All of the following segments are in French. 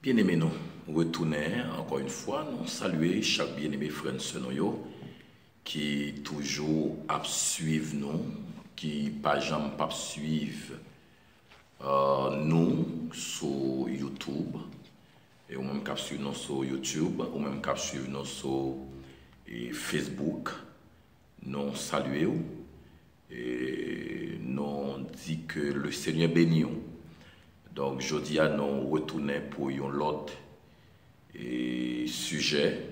Bien-aimés, nous retournons encore une fois, nous saluer chaque bien-aimé frère Senoyo qui toujours suivre nous, qui pas jamais pas suivre nous sur YouTube, et ou même qui suivre nous sur YouTube, ou même qui suivre nous sur Facebook. Nous saluons et nous dit que le Seigneur bénit. Donc, je dis à nous retourner pour l'autre sujet,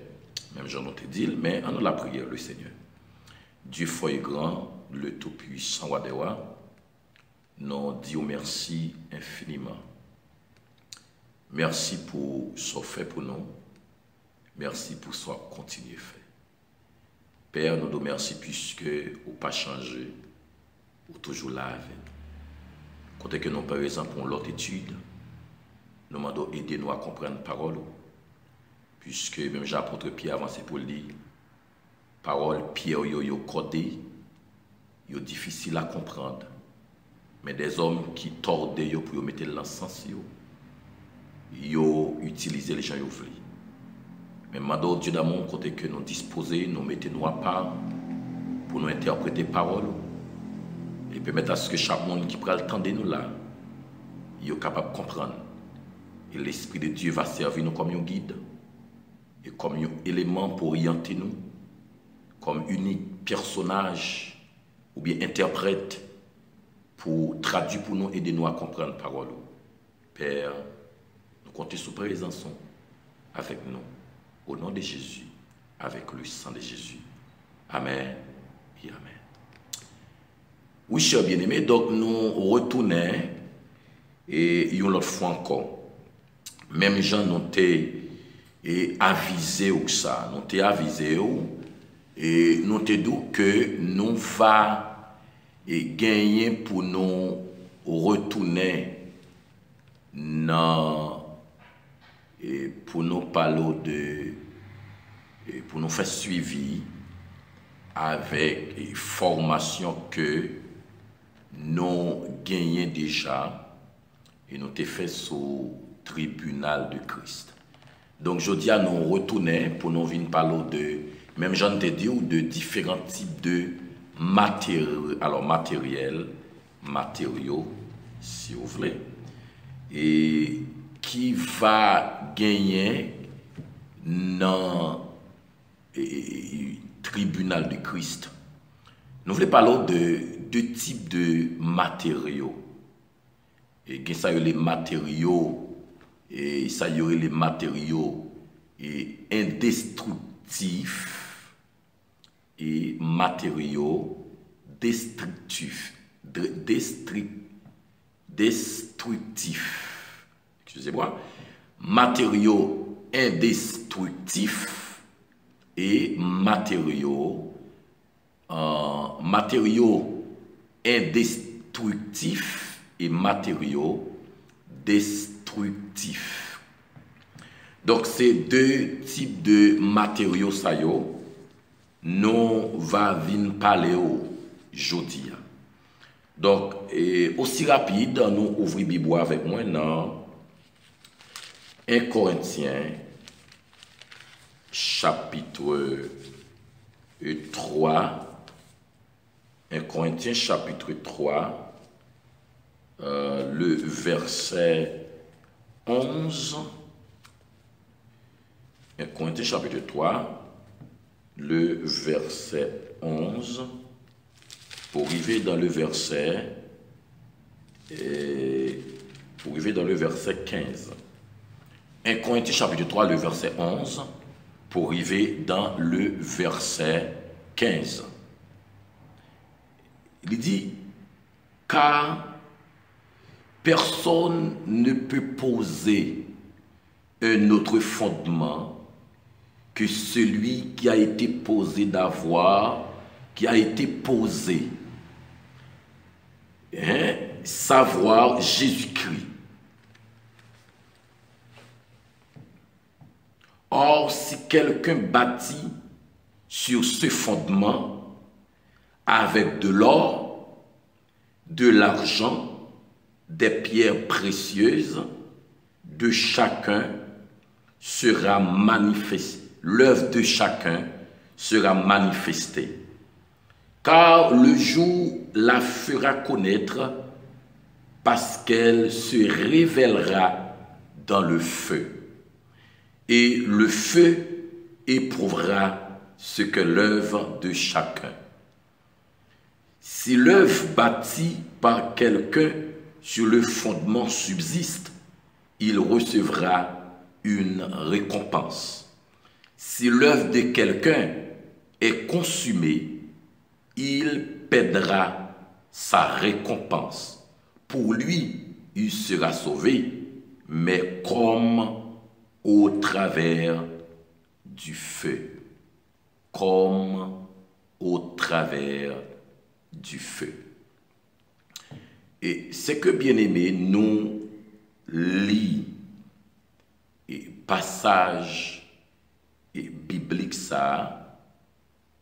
même j'en ai dit, mais en la prière, le Seigneur. Dieu fort grand, le Tout-Puissant, Wadewa, nous disons merci infiniment. Merci pour ce fait pour nous. Merci pour ce continuer fait. Père, nous te remercions puisque vous n'avez pas changé, vous toujours là avec nous. Quand que nous, par exemple, pour l'autre étude, nous demandons aider nous à comprendre la parole. Puisque même j'apôtre Pierre avancé pour le dire, parole Pierre yo codé, yo difficile à comprendre. Mais des hommes qui tordent yo pour mettre l'encens yo utiliser les gens yo voulu. Mais maintenant Dieu d'amour côté que nous disposer, nous mettons nous à part pour nous interpréter parole. Et permettre à ce que chaque monde qui prend le temps de nous là, il est capable de comprendre. Et l'Esprit de Dieu va servir nous comme un guide, et comme un élément pour orienter nous, comme unique personnage, ou bien interprète, pour traduire pour nous, aider nous à comprendre la parole. Père, nous comptons sous présence avec nous, au nom de Jésus, avec le sang de Jésus. Amen et Amen. Oui, chers bien-aimés, donc nous retournons et une autre fois encore. Même gens nous t'ai avisé ou ça, nous t'ai avisé et nous t'ai dit que nous va gagner pour nous retourner dans et pour nous parler de pour nous faire suivi avec une formation que nous gagnons déjà et nous avons fait sous tribunal de Christ. Donc je dis à nous retourner pour nous venir parler de, même j'en ai dit, de différents types de matériaux, alors matériaux, si vous voulez, et qui va gagner dans le tribunal de Christ. Nous voulons parler de deux types de matériaux. Et ça y est les matériaux, et ça y est les matériaux indestructifs et matériaux destructifs. Excusez-moi. Matériaux indestructifs et matériaux indestructifs et matériaux destructifs. Donc, ces deux types de matériaux, ça y est, nous va venir parler aujourd'hui. Donc, aussi rapide, nous ouvrons la Bible avec moi dans 1 Corinthiens, chapitre 3. 1 Corinthiens chapitre 3, le verset 11. 1 Corinthiens chapitre 3, le verset 11, pour arriver dans le verset, 15. 1 Corinthiens chapitre 3, le verset 11, pour arriver dans le verset 15. Il dit, car personne ne peut poser un autre fondement que celui qui a été posé qui a été posé, savoir Jésus-Christ. Or, si quelqu'un bâtit sur ce fondement, avec de l'or, de l'argent, des pierres précieuses, de chacun sera manifestée, l'œuvre de chacun sera manifestée. Car le jour la fera connaître, parce qu'elle se révélera dans le feu. Et le feu éprouvera ce que l'œuvre de chacun. Si l'œuvre bâtie par quelqu'un sur le fondement subsiste, il recevra une récompense. Si l'œuvre de quelqu'un est consumée, il perdra sa récompense. Pour lui, il sera sauvé, mais comme au travers du feu. Comme au travers du feu. Et c'est que, bien aimé, nous lisons et passage et biblique ça,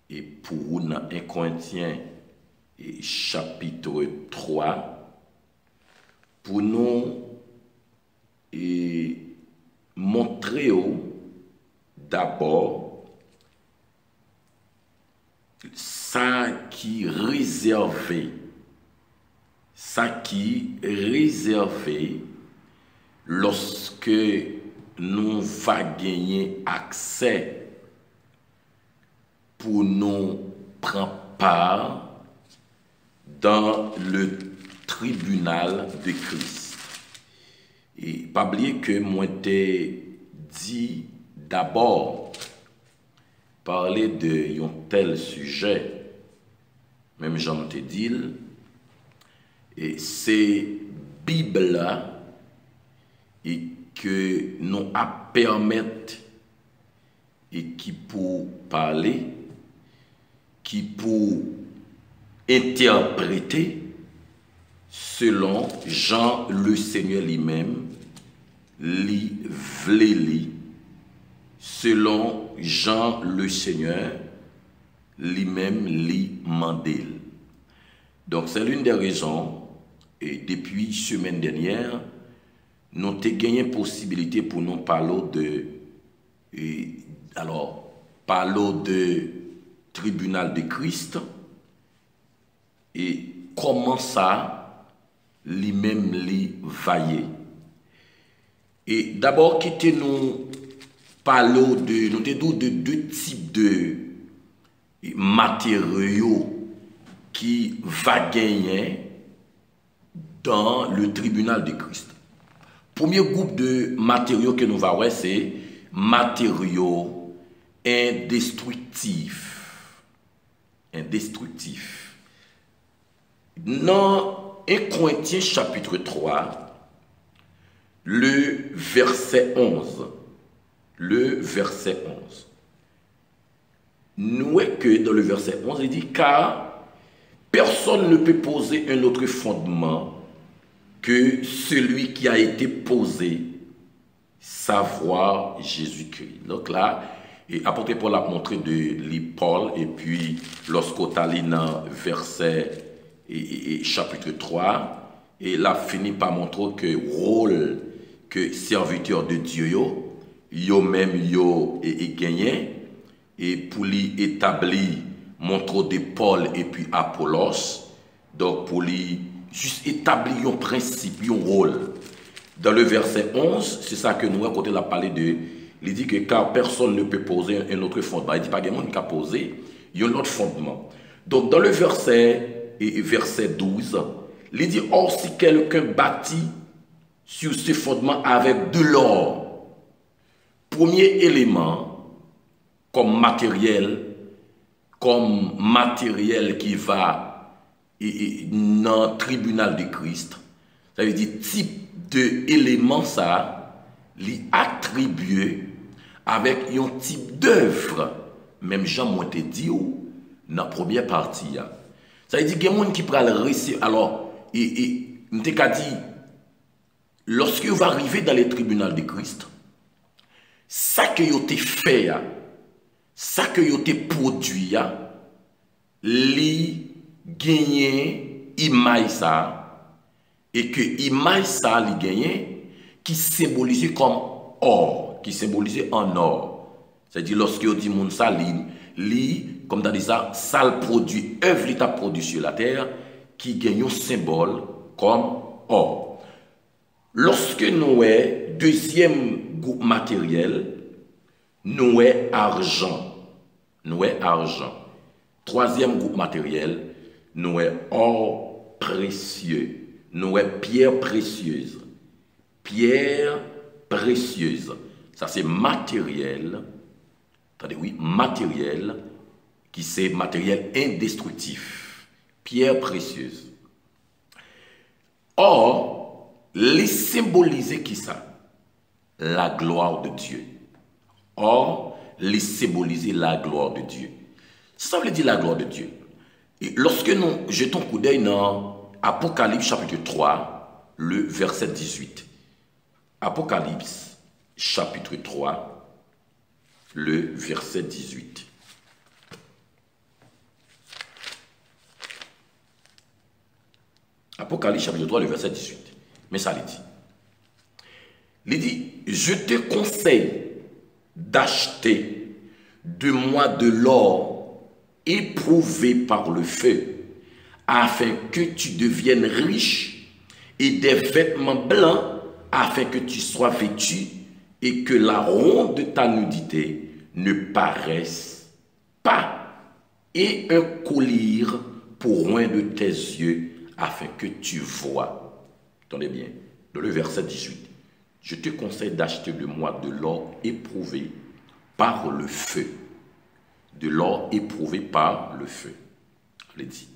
et pour nous, 1 Corinthiens et chapitre 3, pour nous montrer d'abord ça qui réservé lorsque nous va gagner accès pour nous prendre part dans le tribunal de Christ. Et pas oublier que moi t'ai dit d'abord parler de un tel sujet, même j'en t'ai dit, et c'est Bible là et que nous a permettre et qui pour parler, qui pour interpréter selon Jean le Seigneur lui-même, selon Jean le Seigneur lui-même mandé. Donc c'est l'une des raisons, et depuis semaine dernière, nous avons gagné possibilité pour nous parler de tribunal de Christ et comment ça lui-même vaillé. Et d'abord, quittez-nous parler de deux types de matériaux qui va gagner dans le tribunal de Christ. Premier groupe de matériaux que nous va voir, c'est matériaux indestructifs. Dans 1 Corinthiens chapitre 3, le verset 11. Nous est que dans le verset 11, il dit, car personne ne peut poser un autre fondement que celui qui a été posé, savoir Jésus-Christ. Donc là, et apôtre Paul a montré de Paul, et puis lorsqu'on a lu dans verset et chapitre 3, et là fini par montrer que rôle que serviteur de Dieu, yo même et gagné, et pour lui établir montre de Paul et puis Apollos, donc pour lui juste établir un principe, un rôle. Dans le verset 11, c'est ça que nous, à côté de la parler de, il dit que car personne ne peut poser un autre fondement. Il dit pas qu'il y a monde qui a posé, il y a un autre fondement. Donc dans le verset 12, il dit, or si quelqu'un bâtit sur ce fondement avec de l'or, premier élément comme matériel qui va dans le tribunal de Christ, ça veut dire type de élément ça, li attribué avec un type d'œuvre, même Jean m'a dit dans la première partie. Ça veut dire qu'il y a des gens qui prennent le récit. Alors, nous t'ai dit, lorsque vous arrivez dans le tribunal de Christ, ça que vous avez fait, ça que vous avez produit, li gagné image ça, et que image ça li gagné qui symbolise comme or, qui symbolisait en or. C'est-à-dire, lorsque on dit mon ça, comme dans dit ça, le produit, œuvre l'État produit sur la terre, qui gagne un symbole comme or. Lorsque nous avons deuxième groupe matériel, nous avons argent. Nous avons argent. Troisième groupe matériel, nous avons or précieux. Nous avons pierre précieuse. Pierre précieuse. Ça c'est matériel. Attendez, oui, matériel, qui c'est matériel indestructif. Pierre précieuse. Or, les symboliser qui ça? La gloire de Dieu. Or, les symboliser la gloire de Dieu. Ça veut dire la gloire de Dieu. Et lorsque nous jetons un coup d'œil dans Apocalypse chapitre 3, le verset 18. Apocalypse chapitre 3, le verset 18. Apocalypse chapitre 3, le verset 18. Mais ça le dit. Il dit, je te conseille d'acheter de moi de l'or éprouvé par le feu, afin que tu deviennes riche, et des vêtements blancs, afin que tu sois vêtu, et que la honte de ta nudité ne paraisse pas, et un collier pour loin de tes yeux, afin que tu vois. Attendez bien, dans le verset 18. Je te conseille d'acheter de moi de l'or éprouvé par le feu. De l'or éprouvé par le feu. Je l'ai dit.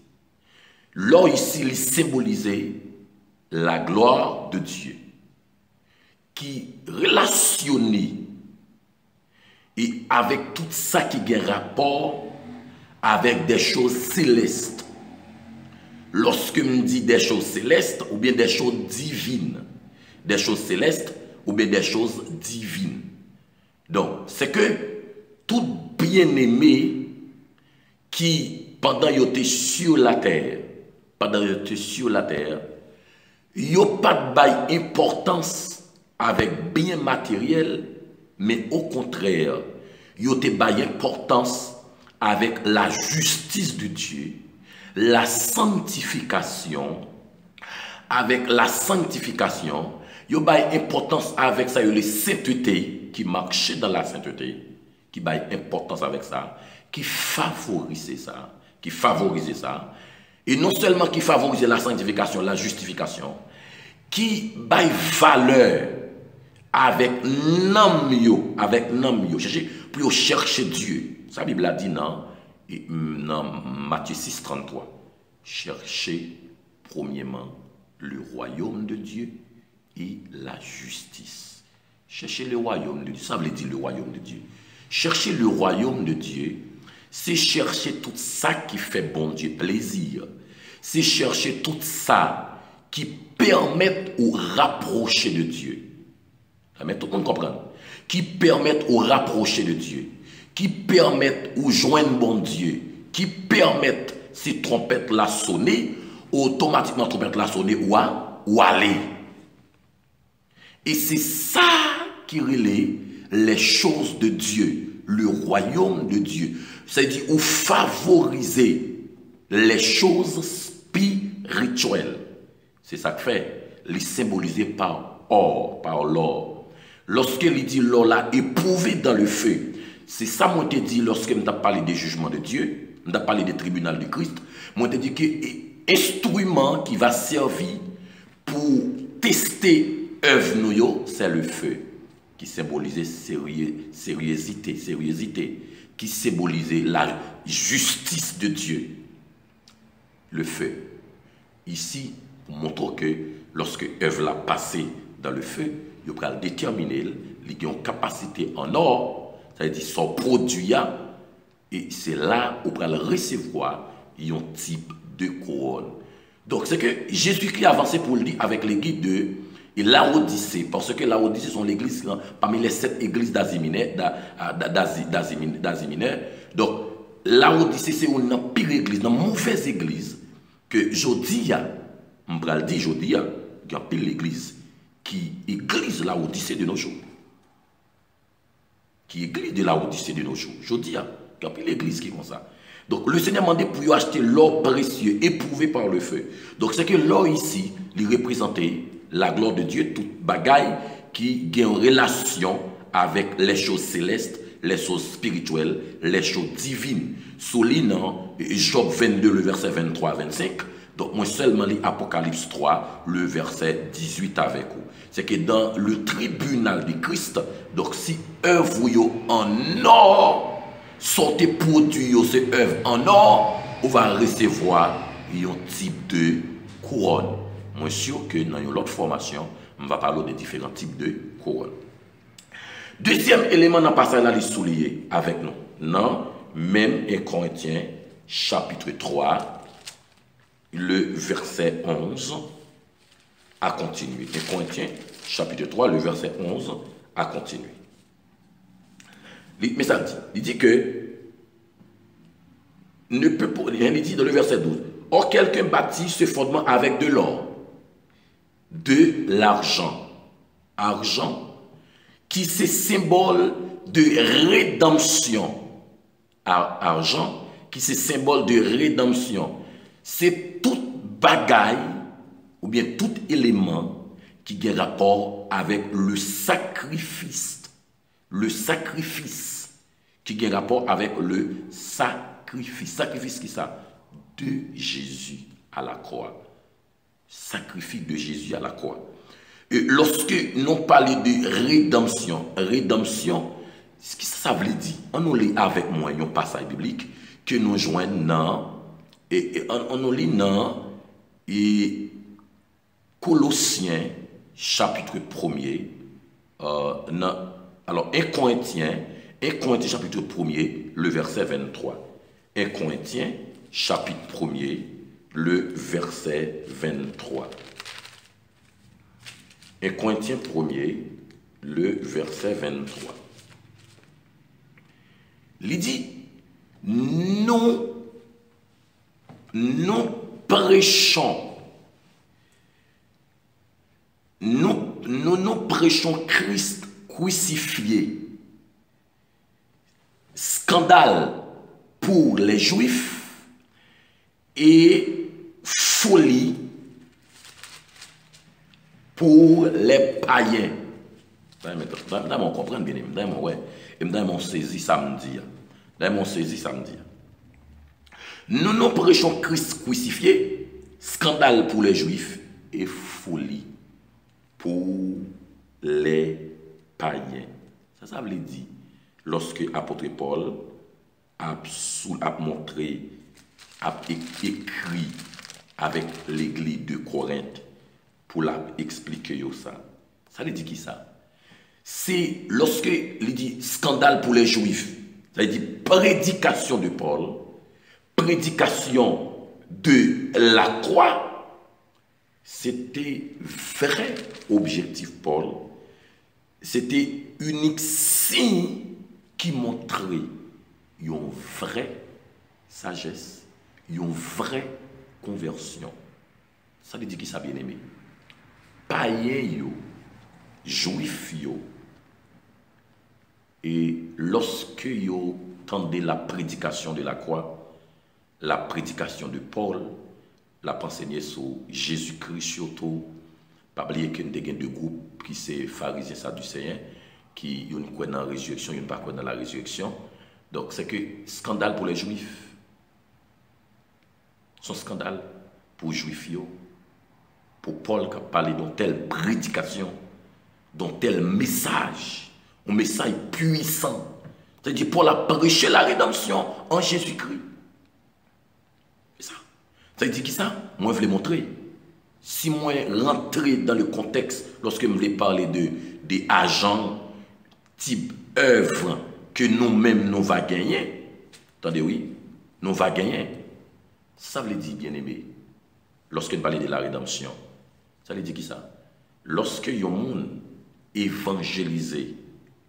L'or ici, il symbolisait la gloire de Dieu, qui relationnait et avec tout ça qui a rapport avec des choses célestes. Lorsque je dis des choses célestes ou bien des choses divines, des choses célestes ou bien des choses divines. Donc, c'est que tout bien-aimé qui, pendant qu'il était sur la terre, il n'y a pas d'importance avec bien matériel, mais au contraire, il y a d'importance avec la justice de Dieu, la sanctification, avec la sanctification, il y a une importance avec ça, il y a la sainteté qui marche dans la sainteté, qui a une importance avec ça, qui favorise ça, et non seulement qui favorise la sanctification, la justification, qui a valeur avec namio, pour chercher Dieu. Sa Bible a dit dans Matthieu 6, 33, cherchez premièrement le royaume de Dieu et la justice. Cherchez le royaume de Dieu. Ça veut dire le royaume de Dieu. Chercher le royaume de Dieu, c'est chercher tout ça qui fait bon Dieu plaisir. C'est chercher tout ça qui permet de rapprocher de Dieu. Mais tout le monde comprend. Qui permettent de rapprocher de Dieu. Qui permettent de joindre bon Dieu. Qui permettent ces trompettes la sonner, automatiquement trompette la sonner ou aller. Et c'est ça qui relaie les choses de Dieu, le royaume de Dieu. C'est-à-dire, ou favoriser les choses spirituelles. C'est ça que fait, les symboliser par or, par l'or. Lorsqu'il dit l'or là éprouvé dans le feu, c'est ça moi te dit lorsque je parlé des jugements de Dieu, je parlé des tribunaux de Christ, moi te dit que instrument qui va servir pour tester œuvre nous, c'est le feu, qui symbolisait sérieuxité, qui symbolisait la justice de Dieu. Le feu. Ici, pour montrer que lorsque œuvre l'a passé dans le feu, il va déterminer les capacité en or, c'est-à-dire son produit, et c'est là où il va recevoir un type de couronne. Donc, c'est que Jésus-Christ a avancé pour le dire avec l'église de Laodicée, parce que Laodicée sont l'église parmi les 7 églises d'Asie mineure. Donc, Laodicée, c'est une pire église, une mauvaise église, que Jodia, on va le dire Jodia, qui a pire l'église, qui église Laodicée de nos jours. qui est l'église de la Odyssée de nos jours. Je dis, il y a l'église qui est comme ça. Donc le Seigneur m'a demandé pour acheter l'or précieux, éprouvé par le feu. Donc c'est que l'or ici, il représentait la gloire de Dieu, toute bagaille qui a une relation avec les choses célestes, les choses spirituelles, les choses divines. Souligne Job 22, le verset 23 à 25. Donc moi seulement lis Apocalypse 3, le verset 18 avec vous. C'est que dans le tribunal de Christ, donc si œuvre en or, sortez produit ces œuvres en or, on va recevoir un type de couronne. Moi sûr que dans une autre formation, on va parler de différents types de couronnes. Deuxième élément dans le passage là, il est souligné avec nous. Non, même 1 Corinthiens chapitre 3, le verset 11 à continuer. 1 Corinthiens chapitre 3, le verset 11 à continuer. Mais ça dit, il dit que ne peut pas, il dit dans le verset 12, or quelqu'un bâtit ce fondement avec de l'or, de l'argent, argent, qui c'est symbole de rédemption, argent, qui c'est symbole de rédemption, c'est toute bagaille, ou bien tout élément qui a rapport avec le sacrifice qui a rapport avec le sacrifice qui ça de Jésus à la croix, sacrifice de Jésus à la croix. Et lorsque nous parlons de rédemption, ce que ça veut dire, on nous lit avec moi un passage biblique que nous joignons dans et on nous lit dans et Colossiens chapitre 1er alors 1 Corinthiens chapitre 1er, le verset 23. 1 Corinthiens chapitre 1er, le verset 23. 1 Corinthiens 1er, le verset 23. Il dit, nous prêchons Christ crucifié, scandale pour les Juifs et folie pour les païens. On comprend bien, on saisit samedi. Nous prêchons Christ crucifié, scandale pour les Juifs et folie pour les païens. Ça veut dire, lorsque l'apôtre Paul a montré, a écrit avec l'église de Corinthe pour expliquer ça. Ça veut dire qui ça? C'est lorsque il dit scandale pour les Juifs, ça veut dire prédication de Paul, prédication de la croix. C'était vrai objectif Paul. C'était unique signe qui montrait une vraie sagesse, une vraie conversion. Ça veut dire qui ça bien aimé? Païen yo, juif yo. Et lorsque yo tendez la prédication de la croix, la prédication de Paul, la enseigné sur Jésus-Christ surtout, pas oublier qu'il y a deux groupes qui sont pharisiens sadducéens, qui ont croient dans la résurrection, ils n'ont pas croient dans la résurrection. Donc c'est que scandale pour les Juifs. Son scandale pour les Juifs, pour Paul qui a parlé d'une telle prédication, d'un tel message, un message puissant. C'est-à-dire Paul a prêché la rédemption en Jésus-Christ. C'est ça. Ça veut dire qui ça? Moi, je voulais montrer. Si moi rentrer dans le contexte, lorsque je voulais parler des agents type œuvre que nous-mêmes nous va gagner, attendez, oui, nous va gagner. Ça veut dire, bien aimé, lorsque nous parlons de la rédemption, ça veut dire qui ça? Lorsque y a un monde évangélisé,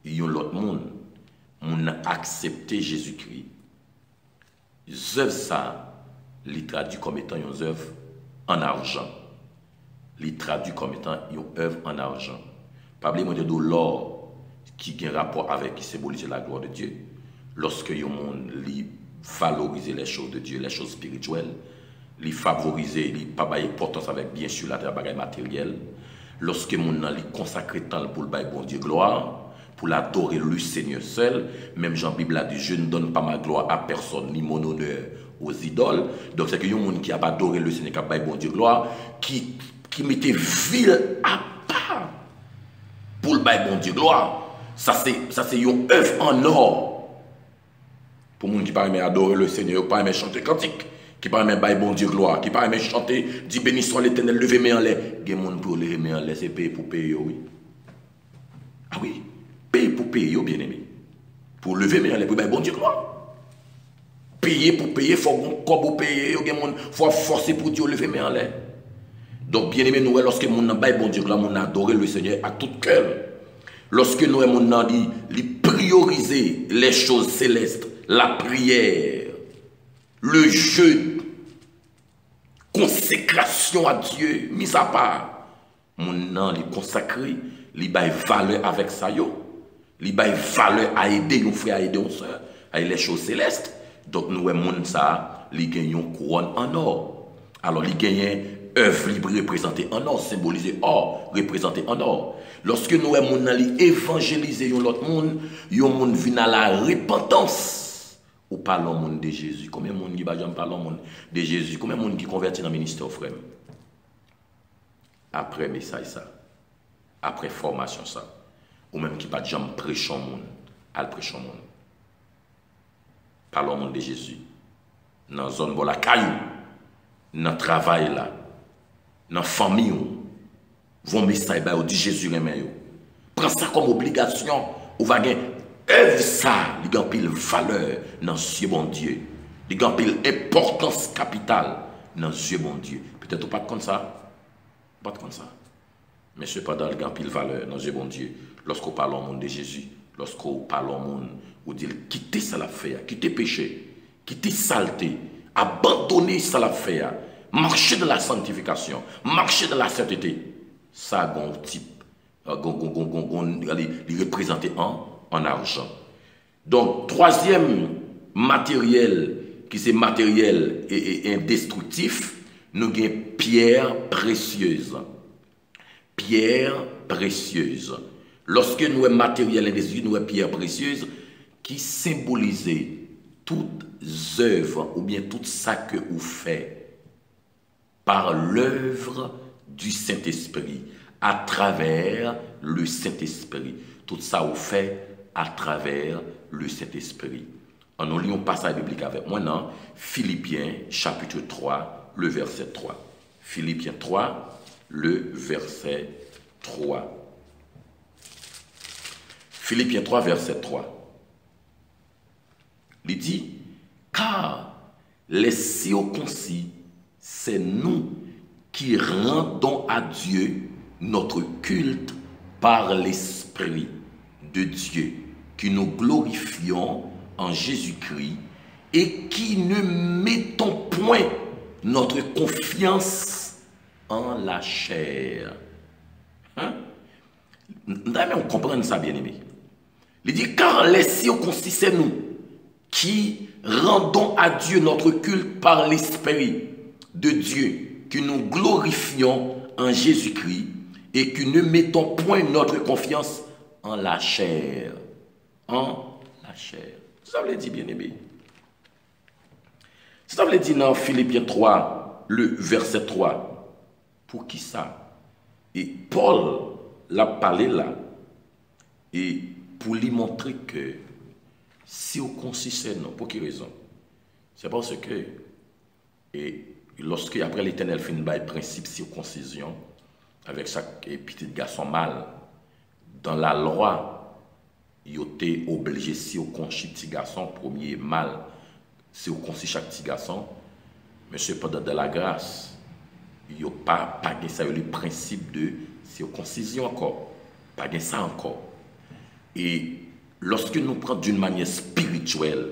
y a l'autre monde, on a accepté Jésus-Christ, les œuvres ça, les traduit comme étant une œuvre en argent. Les traduit comme étant une œuvre en argent. Pas oublier de l'or qui a un rapport avec, qui symbolise la gloire de Dieu. Lorsque le monde valorise les choses de Dieu, les choses spirituelles, li favoriser, li pas bailler importance avec bien sûr la travail matériel. Lorsque mon li consacrer temps pour le bailler bon Dieu gloire, pour l'adorer le Seigneur seul, même Jean Bible a dit je ne donne pas ma gloire à personne ni mon honneur aux idoles. Donc c'est que yon monde qui a pas adoré le Seigneur qui a bailler bon Dieu gloire, qui mettait ville à part pour le bailler bon Dieu gloire. Ça c'est une œuvre en or. Pour les gens qui ne pas adorer le Seigneur, qui ne pas chanter cantique, qui ne pas bailler bon Dieu gloire, qui ne pas chanter, dit béni soit l'Éternel, levez mes en l'air. Il y a des gens pour lever mes en l'air, c'est payer pour payer, oui. Ah oui, payer pour payer, bien aimé. Pour lever mes en l'air, pour bailler bon Dieu gloire. Payer pour payer, il faut qu'on payer, il faut forcer pour Dieu lever mes en l'air. Donc, bien aimé, nous, lorsque nous baille bon Dieu gloire, nous adorons le Seigneur à tout cœur. Lorsque nous avons dit, prioriser les choses célestes, la prière, le jeûne, consécration à Dieu, mis à part, mon nom est consacré, il a valeur avec ça, il a valeur à aider nos frères, à aider nos soeurs, à les choses célestes. Donc nous avons ça, il gagne une couronne en or. Alors il gagne œuvre libre représentée en or, symbolisée or, représentée en or. Lorsque nous avons évangélisé l'autre monde, le monde vient à la repentance. Ou parlons monde de Jésus. Combien de monde qui parle de Jésus? Combien de monde qui convertit dans le ministère, frère? Après message ça, après formation ça, ou même qui pas jamais prêcher au monde, al prêcher au monde. Parlons monde de Jésus. Dans la zone de la caillou, dans le travail là, dans la famille, vont message ba dit Jésus remet yo. Prends ça comme obligation, ou va gagner œuvre ça, il y a une valeur dans Dieu bon Dieu. Il y a une importance capitale dans Dieu bon Dieu. Peut-être pas comme ça. Pas comme ça. Mais cependant, il y a une valeur dans Dieu bon Dieu. Lorsqu'on parle au monde de Jésus, lorsqu'on parle au monde, on dit quitter ça la faire, quitter péché, quitter saleté, abandonner ça la faire, marcher dans la sanctification, marcher dans la sainteté. Ça a un type, il est représenté en argent. Donc, troisième matériel, qui c'est matériel et indestructif, nous avons pierre précieuse. Pierre précieuse. Lorsque nous avons matériel indestructif, nous avons pierre précieuse qui symbolise toutes œuvres ou bien tout ça que vous faites par l'œuvre du Saint-Esprit, à travers le Saint-Esprit. Tout ça vous fait à travers le Saint-Esprit. En nous lisons passage biblique avec moi dans Philippiens chapitre 3, le verset 3. Philippiens 3, le verset 3. Philippiens 3, verset 3. Il dit, car les circoncis, c'est nous qui rendons à Dieu notre culte par l'Esprit de Dieu, qui nous glorifions en Jésus-Christ et qui ne mettons point notre confiance en la chair. Hein? On comprend ça, bien aimé. Il dit, car les circoncis, c'est nous qui rendons à Dieu notre culte par l'Esprit de Dieu, que nous glorifions en Jésus-Christ et que ne mettons point notre confiance en la chair. En la chair. Ça veut dire, bien aimé. Ça veut dire dans Philippiens 3, le verset 3. Pour qui ça? Et Paul l'a parlé là. Et pour lui montrer que si on consiste, non, pour quelle raison? C'est parce que, et lorsque après l'Éternel fait un principe circoncision, avec chaque petit garçon mâle, dans la loi, il était obligé, si on conçut petit garçon, premier mâle, si on conçut chaque petit garçon, mais cependant dans la grâce, il n'y a pas ça, le principe de circoncision encore, pas ça encore. Et lorsque nous prenons d'une manière spirituelle,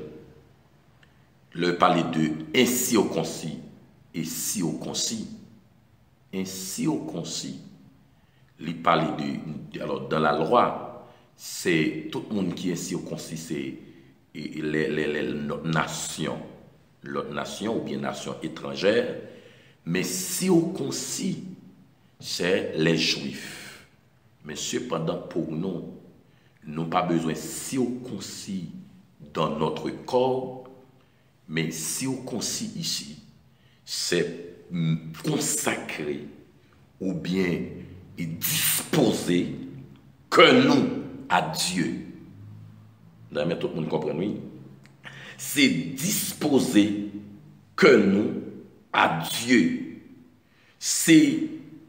le parler de ainsi au concis et si au concis, ainsi au concis, il parle de, alors dans la loi, c'est tout le monde qui est circoncis, c'est l'autre nation ou bien nation étrangère, mais circoncis, c'est les Juifs. Mais cependant, pour nous, nous n'avons pas besoin de circoncis dans notre corps, mais circoncis ici, c'est consacré ou bien disposer que nous à Dieu. Mais tout le monde comprend, oui. C'est disposer que nous à Dieu. C'est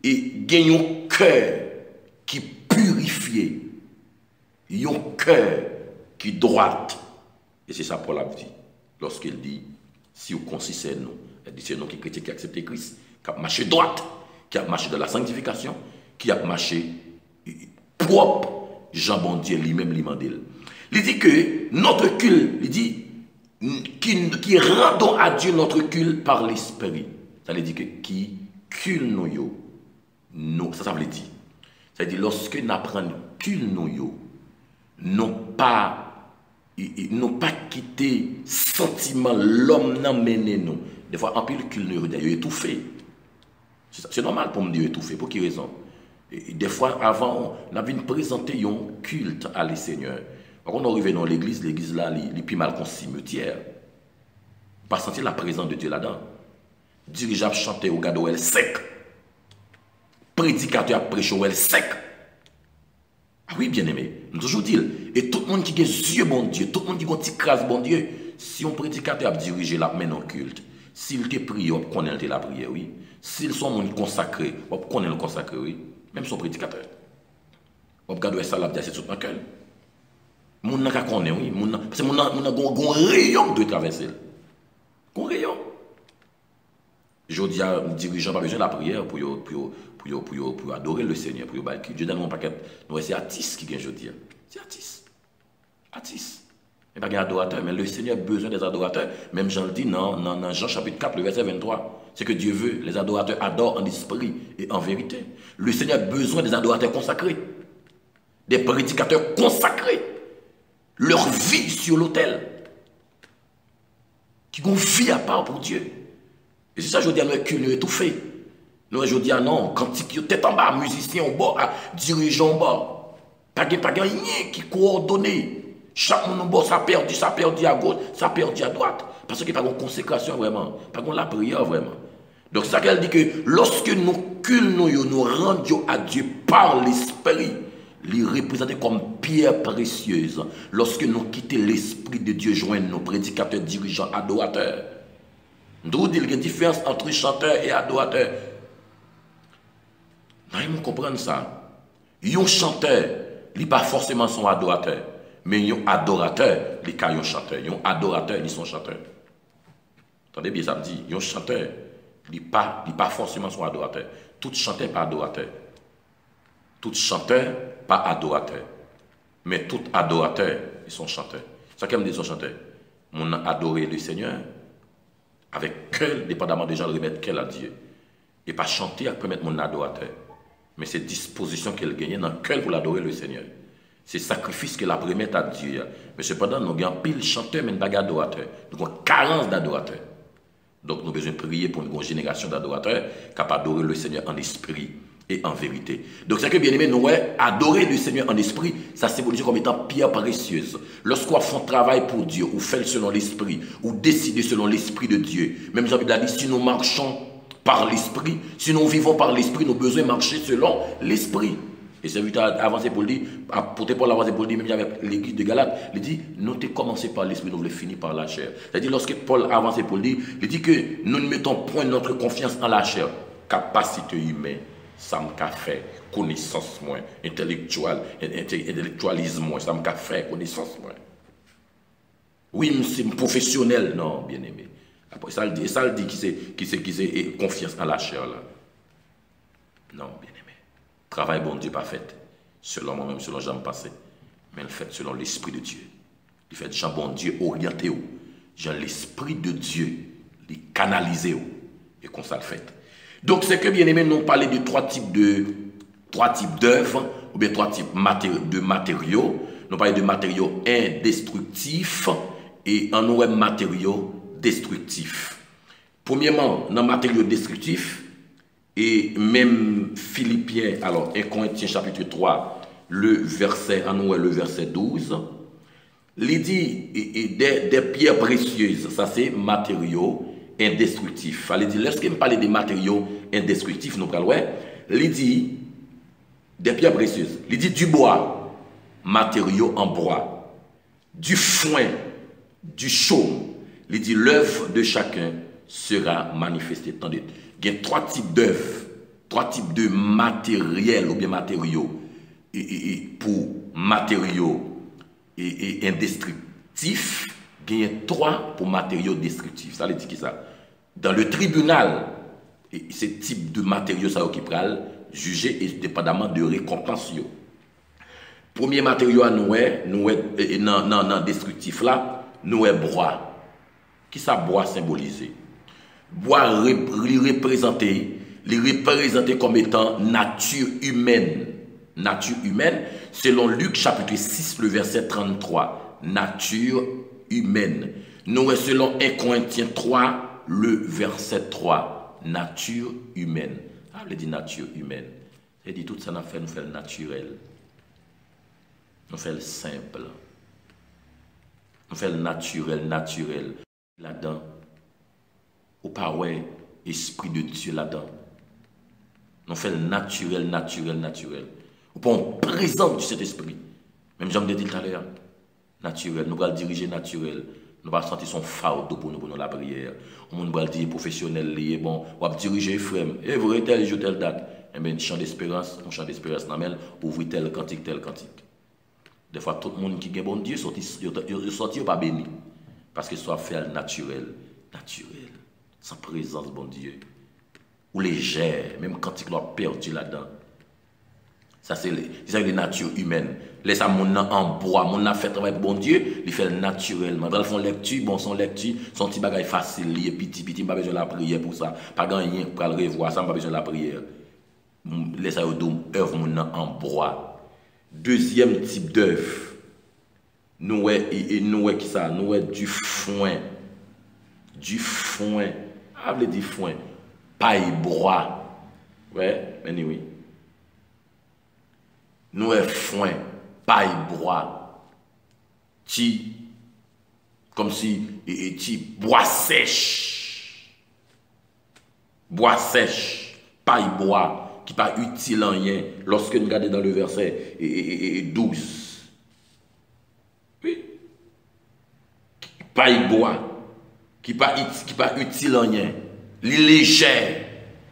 gagner un cœur qui purifie, un cœur qui droite. Et c'est ça Paul a dit. Lorsqu'il dit, si vous consistez nous, il dit c'est nous qui chrétiens qui acceptent Christ, qui a marché droite, qui a marché dans la sanctification, qui a marché propre, Jean bon Dieu lui-même lui m'a dit. Il dit que notre culte, il dit, qui rendons à Dieu notre culte par l'esprit. Ça veut dire que qui culte nous, ça veut dire. Ça veut dire lorsque nous apprenons culte nous, non pas quitté sentiment l'homme n'a mené nous. Des fois, en pile culte nous, il est étouffé. C'est normal pour me dire étouffé. Pour quelle raison? Et des fois, avant, on avait présenté un culte à les seigneurs. Quand on arrive dans l'église là, il est plus mal qu'un cimetière. Pas sentir la présence de Dieu là-dedans. Dirigeable chanter au gado elle sec. Prédicateur prêcher elle sec. Ah oui, bien aimé. Nous toujours dire. Et tout le monde qui a des yeux, bon Dieu, tout le monde qui a un petit crase, bon Dieu, si un prédicateur a dirigé la main en culte, s'il te prie, on connaît la prière, oui. S'ils sont monde consacré, on connaît le consacré, oui. Même son prédicateur. On regarde ça là, c'est tout dans cœur. Mon n'a qu'à connaître, oui. Parce que mon a un rayon de traverser. Un rayon. Je dis à un dirigeant, pas besoin de la prière pour adorer le Seigneur, pour adorer Dieu. Dans mon paquet, c'est artiste qui vient, je dis. C'est artiste. Artiste. Il n'y a pas d'adorateur, mais le Seigneur a besoin des adorateurs. Même Jean le dit dans Jean chapitre 4, le verset 23. C'est que Dieu veut, les adorateurs adorent en esprit et en vérité. Le Seigneur a besoin des adorateurs consacrés, des prédicateurs consacrés, leur vie sur l'autel, qui ont une vie à part pour Dieu. Et c'est ça que je dis à nous que nous étouffés. Nous, je dis à non, cantique, tête en bas, musicien en bas, dirigeant en bas, pas rien qui coordonné. Chaque monde en bas, ça perdu à gauche, ça perdu à droite. Parce qu'il n'y a pas de consécration vraiment, pas de la prière vraiment. Donc, c'est ça qu'elle dit que lorsque nous nous rendons à Dieu par l'esprit, les représenter comme pierre précieuse. Lorsque nous quittons l'esprit de Dieu, joignent nos prédicateurs, dirigeants, adorateurs. Nous dit qu'il y a une différence entre chanteur et adorateur. Nous comprenons ça. Un chanteur, il n'est pas forcément son adorateur. Mais un adorateur, il est un chanteur. Un adorateur, il est son chanteur. Attendez bien, ça me dit, un chanteur, il n'est pas forcément son adorateur. Tout chanteur, pas adorateur. Tout chanteur, pas adorateur. Mais tout adorateur, ils sont chanteurs. Ça qu'elle me dit, son chanteur. On a adoré le Seigneur avec cœur, dépendamment des gens, remettre cœur à Dieu. Et pas chanter à permettre mon adorateur. Mais c'est disposition qu'elle gagne dans le cœur pour l'adorer le Seigneur. C'est sacrifice qu'elle a remettre à Dieu. Mais cependant, nous avons pile chanteur, mais pas d'adorateur. Nous avons carence d'adorateurs. Donc, nous avons besoin de prier pour une génération d'adorateurs capables d'adorer le Seigneur en esprit et en vérité. Donc, c'est que bien aimé, nous adorer le Seigneur en esprit, ça symbolise comme étant pierre précieuse. Lorsqu'on fait un travail pour Dieu, ou fait selon l'esprit, ou décider selon l'esprit de Dieu, même Jean-Bible a dit, si nous marchons par l'esprit, si nous vivons par l'esprit, nous avons besoin de marcher selon l'esprit. Et c'est vite avancer pour le dire, pour Paul avancer pour le dire, même avec l'église de Galate, il dit, nous avons commencé par l'esprit, nous voulons finir par la chair. C'est-à-dire, lorsque Paul avançait pour le dire, il dit que nous ne mettons point notre confiance en la chair, capacité humaine, ça me fait connaissance moins, intellectualisme moins, ça me fait connaissance moins. Oui, c'est professionnel, non, bien aimé. Après, ça le dit qui c'est confiance en la chair là. Non, bien aimé. Travail bon Dieu pas fait, selon moi-même, selon Jean passé, mais le fait selon l'esprit de Dieu. Il fait Jean bon Dieu orienté, Jean l'esprit de Dieu, il canalisé, et qu'on ça le fait. Donc c'est que bien aimé, nous parlons de trois types d'œuvres ou bien trois types de matériaux. Nous parlons de matériaux indestructifs et en nous matériaux destructifs. Premièrement, dans les matériaux destructifs, et même Philippiens, alors 1 Corinthiens chapitre 3, le verset 12, il dit des pierres précieuses, ça c'est matériaux indestructifs. Il dit, lorsqu'il me parle des matériaux indestructifs, nous parlons, il dit des pierres précieuses, il dit du bois, matériaux en bois, du foin, du chaume, il dit l'œuvre de chacun sera manifestée. Attendez, il y a trois types d'œuvres, trois types de matériels ou bien matériaux pour matériaux indestructifs, il y a trois pour matériaux destructifs. Ça veut dire que ça. Dans le tribunal, ce type de matériaux ça qui pral juger et dépendamment de récompense. Premier matériau à nous non destructif là, nous bois. Qui ça bois symbolisé? Bois représenté comme étant nature humaine. Nature humaine, selon Luc chapitre 6, le verset 33. Nature humaine. Nous selon 1 Corinthiens 3, le verset 3. Nature humaine. Ah, il dit nature humaine. Il dit tout ça nous fait le naturel. Nous fait le simple. Nous fait le naturel. Là-dedans. Ou pas ouais, esprit de Dieu là-dedans. Nous fait le naturel. Ou pas on présente cet esprit. Même j'en ai dit tout à l'heure. Naturel. Nous allons diriger naturel. Nous allons sentir son fardeau pour nous la prière. On va dire professionnel, bon, on va diriger frère. Et vous tel jour, telle date. Eh bien, chant d'espérance, ouvrir tel cantique. Des fois, tout le monde qui est bon Dieu sorti pas béni. Parce que soit fait naturel. Sans présence, bon Dieu. Ou légère, même quand il doit perdu là-dedans. Ça, c'est les natures humaines. Laisse ça, mon en bois, mon a fait travail pour bon Dieu, il fait naturellement. Dans le fond, lecture, bon, son petit bagage facile, il est petit, pas besoin de la prière pour ça. Pas gagner pour le revoir, ça, pas besoin de la prière. Laisse ça, œuvre, mon en bois. Deuxième type d'œuvre, nous qui ça, nous du foin. Du foin. Ah, vous dit foin. Paille bois. Ouais, mais oui. Nous foin, paille bois. Comme si bois sèche. Bois sèche, paille bois, qui pas utile en rien lorsque nous regardons dans le verset 12. Oui. Paille bois. Qui pas utile en rien, légère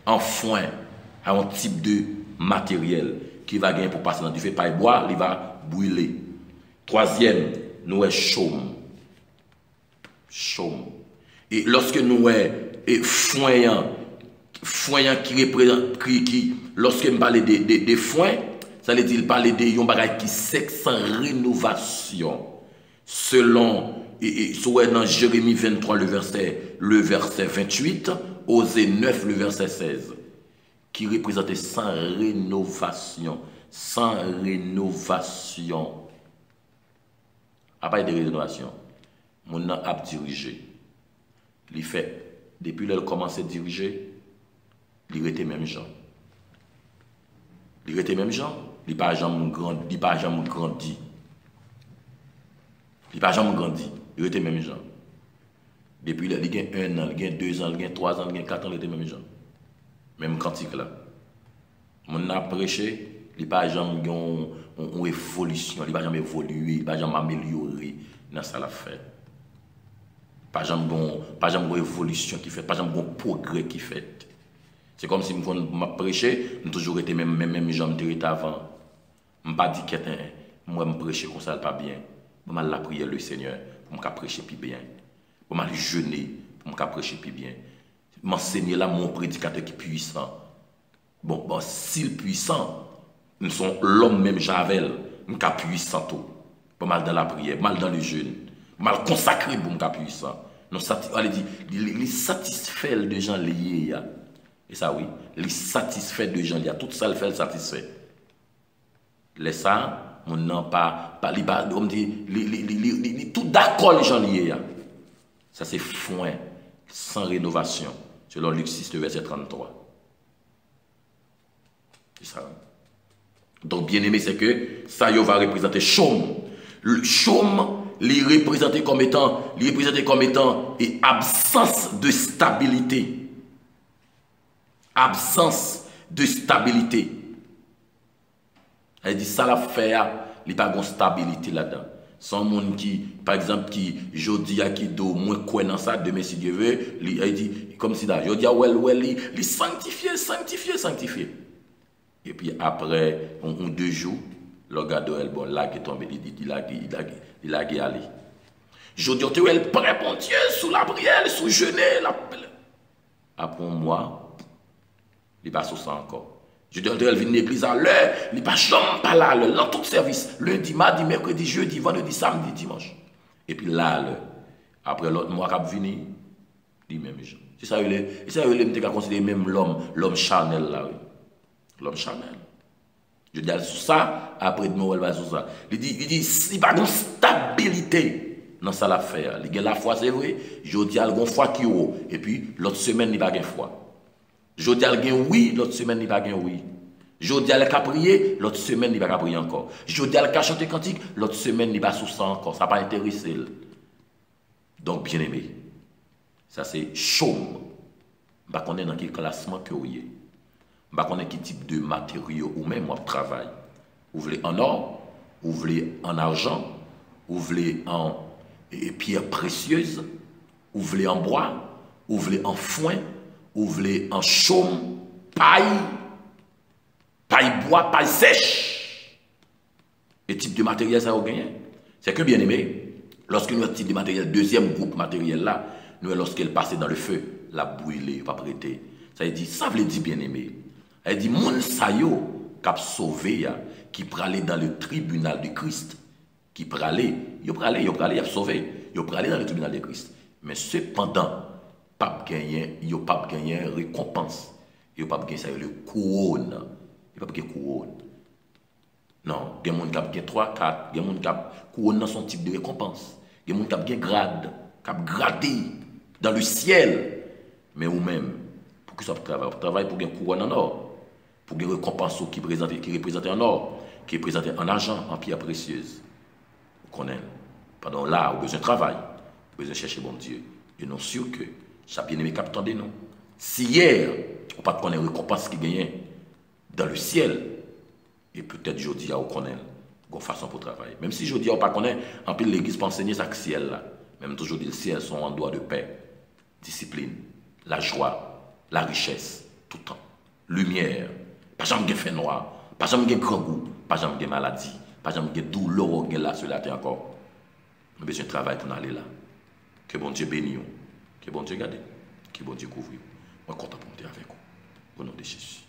en foin, à un type de matériel qui va gagner pour passer dans du feu paille bois, il va brûler. Troisième, nous chaume. Et lorsque nous foin qui représente, lorsque nous parlons de foin, ça veut dire qu'il parle de un bagage qui sexe sans rénovation. Selon et dans Jérémie 23, le verset 28, Osée 9, le verset 16, qui représentait sans rénovation. Après de rénovation, mon a dirigé. Il fait, depuis qu'il a commencé à diriger, il était même gens. Il était même gens, il n'a pas jamais grandi. Il était même gens. Depuis il a 1 an, il a 2 ans, il a 3 ans, il a 4 ans, il était même gens. Même cantique là. Mon a prêché, il n'a pas jamais une évolution, il n'a pas jamais évolué, il n'a pas jamais amélioré dans ça la fait. Pas jamais une évolution qui fait, pas jamais un progrès qui fait. C'est comme si je prêché, je toujours été même gens avant. Je ne pas dit que moi je prêcher comme ça pas bien. Je vais la prière le Seigneur pour me prêcher plus bien. Pour me jeûner pour me prêcher plus bien. M'enseigner là mon prédicateur qui est puissant. Bon, s'il puissant, nous sommes l'homme même Javel, nous sommes puissant tout. Pas mal dans la prière, mal dans le jeûne, mal consacré pour nous puissant. Il satisfait de gens liés. Et ça oui, il satisfait de gens liés. Tout ça le fait le satisfait. Laisse ça, mon nom pas, comme dit, tout d'accord les gens liés. Ça c'est foin, sans rénovation, selon Luc 6, verset 33. C'est ça. Donc, bien aimé, c'est que ça va représenter chaume. Le chaume, il représenté comme étant et absence de stabilité. Absence de stabilité. Elle dit ça l'affaire, il n'y a pas de stabilité là-dedans. Sans monde qui, par exemple, qui, jodi a qui do moins quoi dans ça, demain si Dieu veut, il dit, comme si là, jodi a il sanctifié, sanctifié, sanctifié. Et puis après, on 2 jours, le gars de bon, là qui est tombé, il a allé. Jodi tu es prêt, bon Dieu, sous la prière, sous jeûner, après moi, il passe sur ça encore. Je dis, elle vient à l'église à l'heure, il n'est pas jamais pas là, dans tout service. Lundi, mardi, mercredi, jeudi, vendredi, samedi, dimanche. Et puis là, l'heure. Après l'autre mois, il vient, dit même gens. C'est ça, il est considéré même l'homme charnel là. L'homme charnel. Je dis, sur ça, après demain, elle va sur ça. Il dit, il n'y a pas de stabilité dans ça l'affaire. Il y a la foi, c'est vrai. Je dis, il y a une foi qui est haut. Et puis, l'autre semaine, il n'y a pas de foi. Jodi al gen oui, l'autre semaine il pas gen oui. Jodi al ka prier, l'autre semaine il pas prier encore. Jodi al ka chanter cantique, l'autre semaine il pas sous ça encore, ça pas intéressé. Donc bien aimé, ça c'est chaume. Ba connait dans quel classement que vous êtes. Ba connait quel type de matériaux ou même votre travail. Vous voulez en or, vous voulez en argent, vous voulez en pierres précieuses, vous voulez en bois, vous voulez en foin, vous voulez en chaume, paille bois, paille sèche. Et type de matériel ça vous gagnez. C'est que bien aimé, lorsque nous avons type de matériel, deuxième groupe matériel là, nous lorsqu'elle passe dans le feu, la brûler, pas prêter. Ça veut dire, ça veut dire bien aimé. Elle dit, mon sayo, cap sauvé, qui pralait dans le tribunal de Christ, qui pralait, il a sauvé, il pralait dans le tribunal de Christ. Mais cependant, pas gagner, il pas gagner récompense. Il pas gagner ça le couronne. Il pas gagner couronne. Non, il y a des gens qui ont gagné 3, 4, il y a des gens qui ont couronne dans son type de récompense. Il y a des gens qui ont gagné grade, qui ont gradé dans le ciel. Mais ou même, pour que ça travaille pour gagner couronne en or, pour gagner récompense qui représente en or, qui représente en argent, en pierre précieuse. Vous connaissez. Pendant là, vous avez besoin de travail, vous avez besoin de chercher bon Dieu. Et non sûr que ça bien aimé capitaine de nous. Si hier, on pas connaître récompense qui gagne dans le ciel, et peut-être jeudi à on connaît une façon pour travailler. Même si jeudi on pas connaît, en plus l'église peut enseigner ça ciel là. Même toujours le ciel sont en droit de paix, discipline, la joie, la richesse, tout le temps, lumière, pas jamais de fait noir, pas jamais de grand goût, pas jamais de maladie, pas jamais de douleur là sur la terre encore. Nous avons besoin de travail pour aller là. Que bon Dieu bénisse. Que bon Dieu garde, que bon Dieu couvre. Moi, content pour monter avec vous. Au nom de Jésus.